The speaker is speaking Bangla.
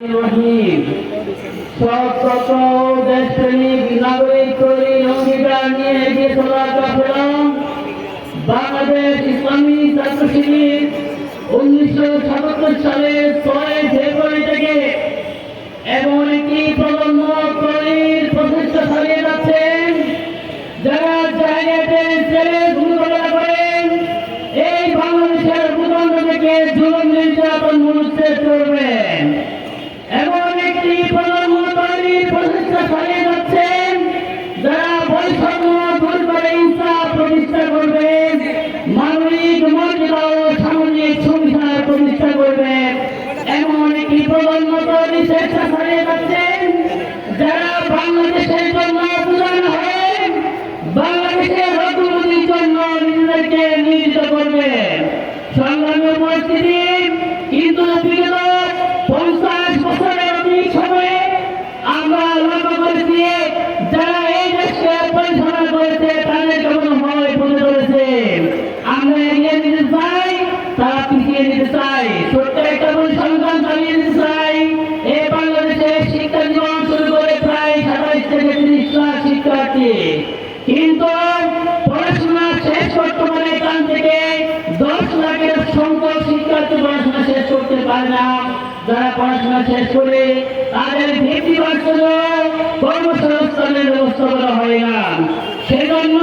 রহিম সতত দেশপ্রেমিক নাগরিক তৈরির অঙ্গীকার নিয়ে এগিয়ে চলার কাফেলা বাংলাদেশ ইসলামী ছাত্র শিবির 1977 সালের 6 ফেব্রুয়ারি থেকে এমন একটি প্রজন্ম তৈরির প্রচেষ্টা চালিয়ে যাচ্ছেন যারা জায়গাতে ছেলে ভূমিকা করেন এই বাংলাদেশের ভূখণ্ড থেকে জুলুম নির্যাতন মনুষ্যের করবেন। এমন একটি প্রজন্ম তৈরির প্রচেষ্টা চালিয়ে যাচ্ছেন যারা বৈষম্য দূর করে ইনসাফ প্রতিষ্ঠা করবেন, মানবিক মর্যাদা ও সামাজিক সংস্কার প্রতিষ্ঠা করবেন। এমন একটি প্রজন্ম তৈরির চেষ্টা চালিয়ে যাচ্ছেন যারা বাংলাদেশের জন্য প্রধান হয়ে বাংলাদেশের অগ্রগতির জন্য নিজেদেরকে নিয়োজিত করবেন। সংগ্রামের পরিস্থিতি কিন্তু বিগত 50 বছরের অধিক সময়ে আমরা লক্ষ্য করেছি যারা এই দেশকে পরিচালনা করেছে তাদের কেমন হয় বলে ধরেছে। আমরা এগিয়ে নিতে চাই, তারা পিছিয়ে নিতে চাই। ছোট্ট একটা পরিসংখ্যান চালিয়ে নিতে চাই। এই বাংলাদেশে শিক্ষা জীবন শুরু করে প্রায় 27 থেকে 30 লাখ শিক্ষার্থী, কিন্তু পড়াশোনা শেষ করতে পারে এখান থেকে 10 লাখের সংখ্যক শিক্ষার্থী পড়াশোনা শেষ করতে পারে না। যারা পড়াশোনা শেষ করে তাদের ভিত্তি বাড়ছিল কর্মসংস্থানের ব্যবস্থা করা হয় না। সেজন্য